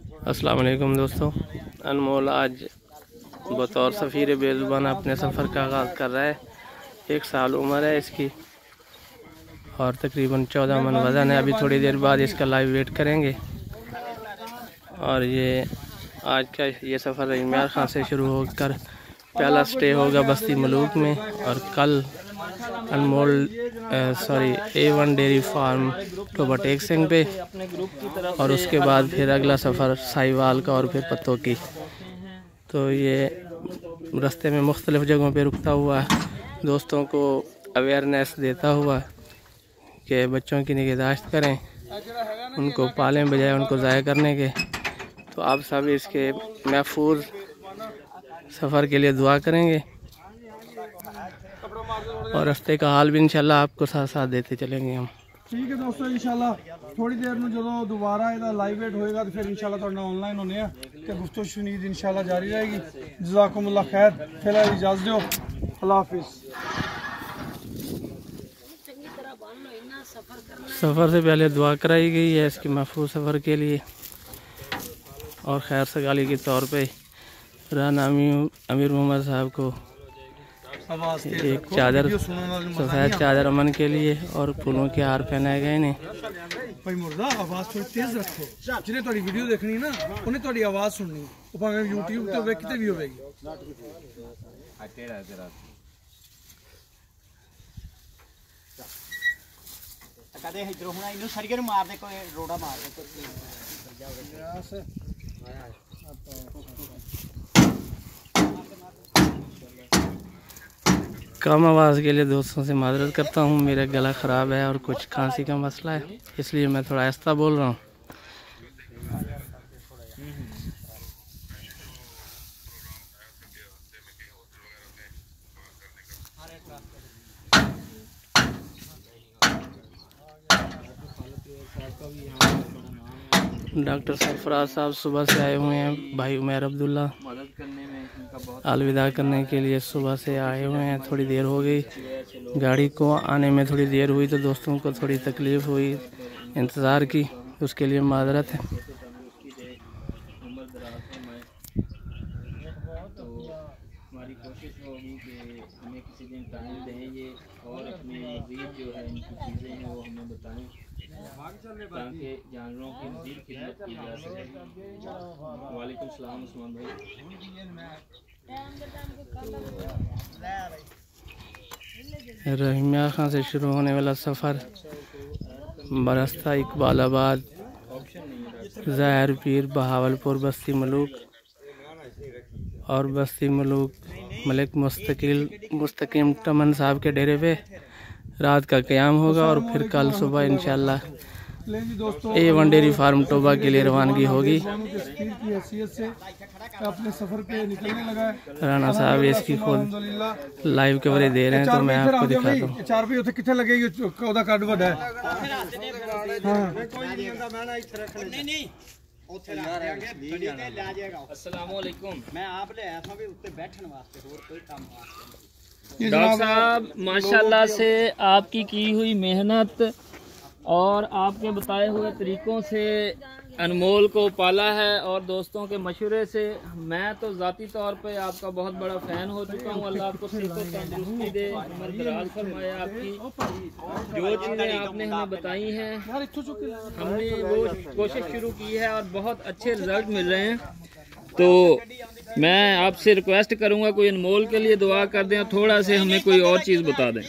अस्सलाम वालेकुम दोस्तों। अनमोल आज बतौर सफ़ीर बेज़ुबान अपने सफ़र का आगाज़ कर रहा है। 1 साल उम्र है इसकी और तकरीबन 14 मन वज़न है। अभी थोड़ी देर बाद इसका लाइव वेट करेंगे। और ये आज का ये सफ़र रहीमियार खां से शुरू होकर पहला स्टे होगा बस्ती मलूक में, और कल Anmol A1 dairy farm Toba Tek Singh पे, और उसके बाद फिर अगला सफ़र साहिवाल का और फिर पत्तों की। तो ये रास्ते में मुख्तलिफ़ जगहों पे रुकता हुआ दोस्तों को अवेयरनेस देता हुआ कि बच्चों की निगहदाश्त करें, उनको पालें बजाय उनको ज़ाया करने के। तो आप सब इसके महफूज सफ़र के लिए दुआ करेंगे और रास्ते का हाल भी इंशाल्लाह आपको साथ साथ देते चलेंगे हम। ठीक है दोस्तों, इंशाल्लाह थोड़ी देर में जो दोबारा इधर लाइव वेट होएगा तो फिर इंशाल्लाह थोड़ा ऑनलाइन होने हैं कि गुफ्तगू शुनीद इंशाल्लाह जारी रहेगी। जज़ाकुमुल्लाह खैर, फिलहाल इजाज़त दो, अल्लाह हाफिज़। सफ़र से पहले दुआ कराई गई है इसके महफूज सफ़र के लिए, और खैर सगाली के तौर पे राना अमीर मोहम्मद साहब को एक चादर, सफ़ेद चादर अमन के लिए और फूलों के हार पहनाए गए ने। भाई मुर्दा आवाज़ थोड़ी तेज़ रखो, जिन्हें थोड़ी वीडियो देखनी है ना उन्हें थोड़ी आवाज़ सुननी, वो भावे यूट्यूब पे कितने भी होगी। कदे इधरों होना इन्हों सरिये नूं मार दे, कोई रोड़ा मार दे कोई। कम आवाज़ के लिए दोस्तों से माजरत करता हूँ, मेरा गला ख़राब है और कुछ खांसी का मसला है, इसलिए मैं थोड़ा आहिस्ता बोल रहा हूँ। डॉक्टर सरफराज साहब सुबह से आए हुए हैं, भाई उमर अब्दुल्ला अलविदा करने के लिए सुबह से आए हुए हैं। थोड़ी देर हो गई, गाड़ी को आने में थोड़ी देर हुई तो दोस्तों को थोड़ी तकलीफ़ हुई इंतज़ार की, उसके लिए माजरत है। तो हमारी कोशिश होगी कि हमें किसी दिन टाइम दें ये, और अपने मज़ीद जो है इनकी चीज़ें हैं वो हमें बताएं ताकि जानवरों की मज़ीद खिदमत की जा सके। वालेकुम सलाम उस्मान भाई। रहीमिया खां से शुरू होने वाला सफ़र बरस्ता इकबालाबाद, ज़ाहिर पीर, बहावलपुर, बस्ती मलूक और बस्ती मलूक मलिक मुस्तकीम टमन साहब के डेरे पे रात का क़याम होगा, और फिर कल सुबह इंशाल्लाह A1 डेयरी फार्म टोबा के लिए रवानगी होगी। अपने सफर पे निकलने लगा है। राना साहब इसकी खुद लाइव कवरेज दे रहे हैं, तो मैं आपको दिखाता हूँ। 4 रुपये उत्थे कितने लगेगी, ओदा कार्ड वड्डा है। अस्सलाम वालेकुम। मैं आप ले आया था भी उत्ते बैठने वास्ते, और कोई काम वास्ते। डॉक्टर साहब माशाल्लाह से आपकी की हुई मेहनत और आपके बताए हुए तरीक़ों से अनमोल को पाला है, और दोस्तों के मशवरे से मैं तो ज़ाती तौर पे आपका बहुत बड़ा फ़ैन हो चुका हूँ। अल्लाह आपको सेहत तंदुरुस्ती दे, उम्र दराज फरमाए आपकी। जो चीज़ें आपने हमें बताई हैं हमने वो कोशिश शुरू की है और बहुत अच्छे रिज़ल्ट मिल रहे हैं। तो मैं आपसे रिक्वेस्ट करूँगा कोई अनमोल के लिए दुआ कर दें और थोड़ा से हमें कोई और चीज़ बता दें।